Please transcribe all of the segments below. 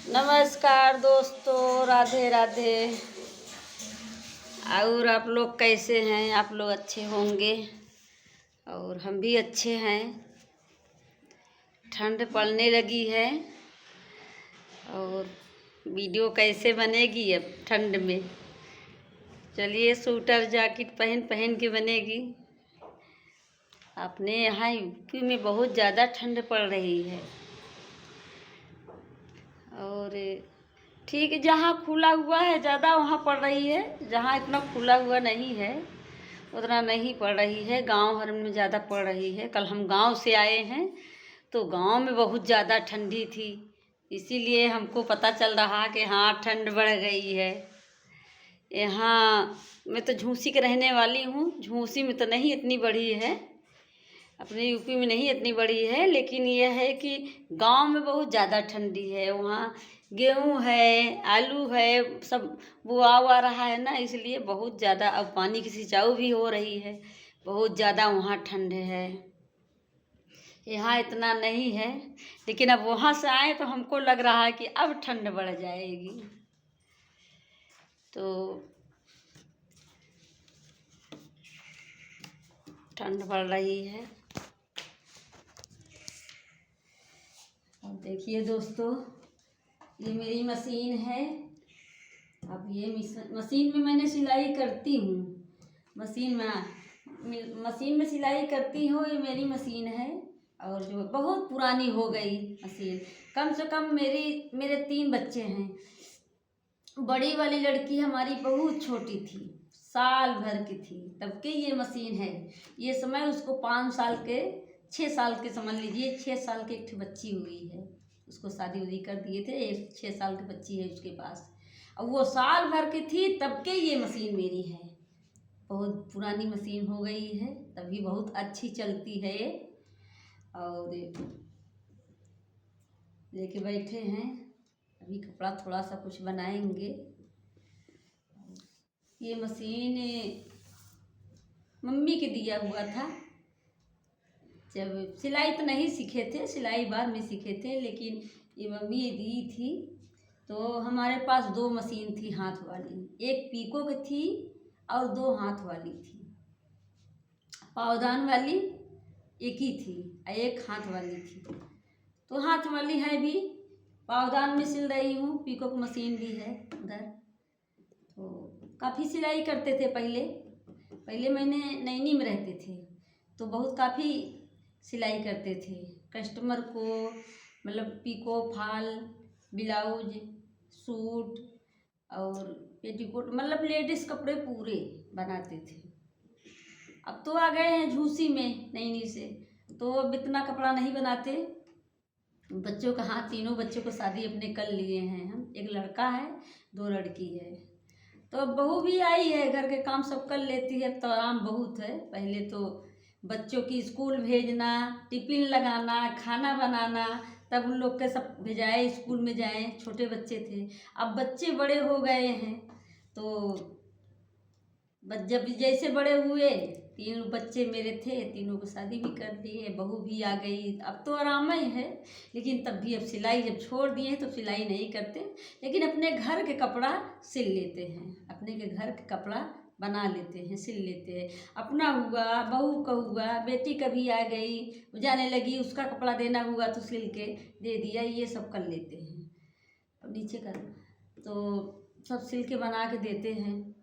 नमस्कार दोस्तों, राधे राधे। और आप लोग कैसे हैं? आप लोग अच्छे होंगे और हम भी अच्छे हैं। ठंड पड़ने लगी है और वीडियो कैसे बनेगी अब ठंड में? चलिए, स्वेटर जैकेट पहन पहन के बनेगी। अपने यहाँ यूपी में बहुत ज़्यादा ठंड पड़ रही है और ठीक है, जहाँ खुला हुआ है ज़्यादा वहाँ पड़ रही है, जहाँ इतना खुला हुआ नहीं है उतना नहीं पड़ रही है। गांव भर में ज़्यादा पड़ रही है। कल हम गांव से आए हैं तो गांव में बहुत ज़्यादा ठंडी थी, इसीलिए हमको पता चल रहा कि हाँ ठंड बढ़ गई है। यहाँ मैं तो झूसी के रहने वाली हूँ। झूसी में तो नहीं इतनी बढ़ी है, अपने यूपी में नहीं इतनी बड़ी है, लेकिन यह है कि गांव में बहुत ज़्यादा ठंडी है। वहाँ गेहूं है, आलू है, सब बुआ हुआ रहा है ना, इसलिए बहुत ज़्यादा अब पानी की सिंचाई भी हो रही है। बहुत ज़्यादा वहाँ ठंड है, यहाँ इतना नहीं है। लेकिन अब वहाँ से आए तो हमको लग रहा है कि अब ठंड बढ़ जाएगी। तो ठंड बढ़ रही है। और देखिए दोस्तों, ये मेरी मशीन है। अब ये मशीन में मैंने सिलाई करती हूँ। मशीन में सिलाई करती हूँ। ये मेरी मशीन है और जो बहुत पुरानी हो गई मशीन। कम से कम मेरे 3 बच्चे हैं। बड़ी वाली लड़की हमारी बहुत छोटी थी, साल भर की थी तब के ये मशीन है। ये समय उसको 5 साल के 6 साल के समझ लीजिए, 6 साल की एक बच्ची हुई है। उसको शादी उदी कर दिए थे। एक 6 साल की बच्ची है उसके पास। अब वो साल भर की थी तब के ये मशीन मेरी है। बहुत पुरानी मशीन हो गई है, तभी बहुत अच्छी चलती है ये। और लेके बैठे हैं, अभी कपड़ा थोड़ा सा कुछ बनाएंगे। ये मशीन मम्मी के दिया हुआ था। जब सिलाई तो नहीं सीखे थे, सिलाई बाद में सीखे थे, लेकिन ये मम्मी दी थी। तो हमारे पास 2 मशीन थी हाथ वाली। एक पीको की थी और 2 हाथ वाली थी। पावदान वाली एक ही थी और एक हाथ वाली थी। तो हाथ वाली है भी, पावदान में सिल रही हूँ। पीको की मशीन भी है उधर। तो काफ़ी सिलाई करते थे पहले मैंने नैनी में रहते थे तो बहुत काफ़ी सिलाई करते थे। कस्टमर को मतलब पीको, फाल, ब्लाउज, सूट और पेटीकोट, मतलब लेडीज़ कपड़े पूरे बनाते थे। अब तो आ गए हैं झूसी में नैनी से, तो अब इतना कपड़ा नहीं बनाते। बच्चों का, हाँ, 3 बच्चों को शादी अपने कर लिए हैं हम। एक लड़का है, 2 लड़की है। तो अब बहू भी आई है, घर के काम सब कर लेती है। अब तो आराम बहुत है। पहले तो बच्चों की स्कूल भेजना, टिफिन लगाना, खाना बनाना, तब उन लोग के सब भेजाए स्कूल में जाएं। छोटे बच्चे थे, अब बच्चे बड़े हो गए हैं। तो जब जैसे बड़े हुए, 3 बच्चे मेरे थे, तीनों को शादी भी कर दिए, बहू भी आ गई। अब तो आराम ही है। लेकिन तब भी अब सिलाई जब छोड़ दिए हैं तो सिलाई नहीं करते, लेकिन अपने घर के कपड़ा सिल लेते हैं। अपने के घर के कपड़ा बना लेते हैं, सिल लेते हैं। अपना हुआ, बहू का हुआ, बेटी कभी आ गई, जाने लगी, उसका कपड़ा देना हुआ तो सिल के दे दिया। ये सब कर लेते हैं। अब नीचे कर, तो सब सिल के बना के देते हैं।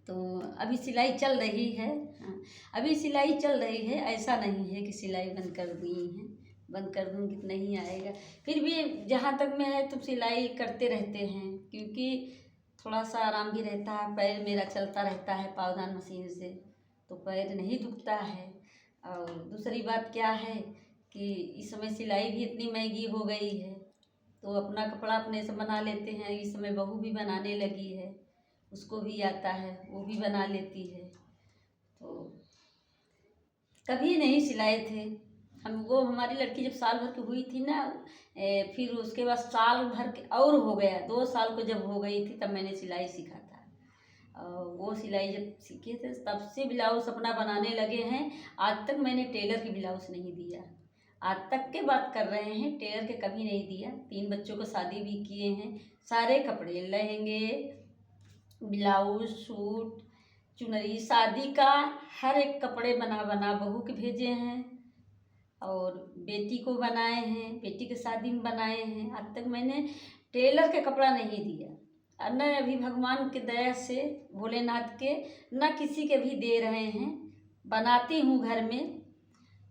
तो अभी सिलाई चल रही है। हाँ, अभी सिलाई चल रही है। ऐसा नहीं है कि सिलाई बंद कर दी है। बंद कर दूँगी तो नहीं आएगा। फिर भी जहाँ तक में है तो सिलाई करते रहते हैं, क्योंकि थोड़ा सा आराम भी रहता है। पैर मेरा चलता रहता है पावदान मशीन से, तो पैर नहीं दुखता है। और दूसरी बात क्या है कि इस समय सिलाई भी इतनी महंगी हो गई है, तो अपना कपड़ा अपने से बना लेते हैं। इस समय बहू भी बनाने लगी है, उसको भी आता है, वो भी बना लेती है। तो कभी नहीं सिलाए थे हम। वो हमारी लड़की जब साल भर की हुई थी ना, फिर उसके बाद साल भर के और हो गया, 2 साल को जब हो गई थी तब मैंने सिलाई सीखा था। और वो सिलाई जब सीखे थे तब से ब्लाउज अपना बनाने लगे हैं। आज तक मैंने टेलर की ब्लाउज नहीं दिया। आज तक के बात कर रहे हैं, टेलर के कभी नहीं दिया। 3 बच्चों को शादी भी किए हैं, सारे कपड़े, लहंगे, ब्लाउज, सूट, चुनरी, शादी का हर एक कपड़े बना बना बहू के भेजे हैं और बेटी को बनाए हैं, बेटी के शादी में बनाए हैं। आज तक मैंने टेलर के कपड़ा नहीं दिया और न अभी भगवान की दया से, भोलेनाथ के, न किसी के भी दे रहे हैं। बनाती हूँ घर में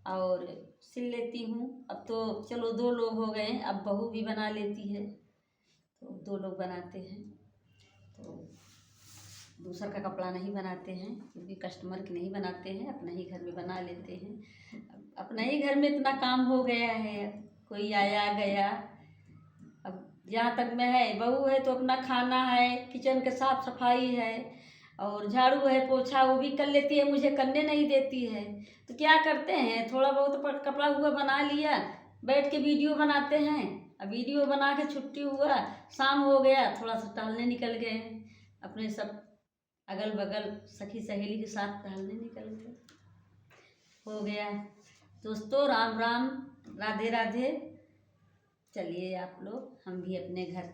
और सिल लेती हूँ। अब तो चलो 2 लोग हो गए, अब बहू भी बना लेती है, तो 2 लोग बनाते हैं। तो दूसर का कपड़ा नहीं बनाते हैं, क्योंकि कस्टमर के नहीं बनाते हैं, अपना ही घर में बना लेते हैं। अपना ही घर में इतना काम हो गया है, कोई आया गया। अब जहाँ तक मैं है, बहू है तो अपना खाना है, किचन के साफ सफाई है और झाड़ू है, पोछा वो भी कर लेती है, मुझे करने नहीं देती है। तो क्या करते हैं, थोड़ा बहुत कपड़ा हुआ बना लिया, बैठ के वीडियो बनाते हैं। अब वीडियो बना के छुट्टी हुआ, शाम हो गया, थोड़ा सा टहलने निकल गए, अपने सब अगल बगल सखी सहेली के साथ टहलने निकल गए, हो गया। दोस्तों राम राम, राधे राधे। चलिए आप लोग, हम भी अपने घर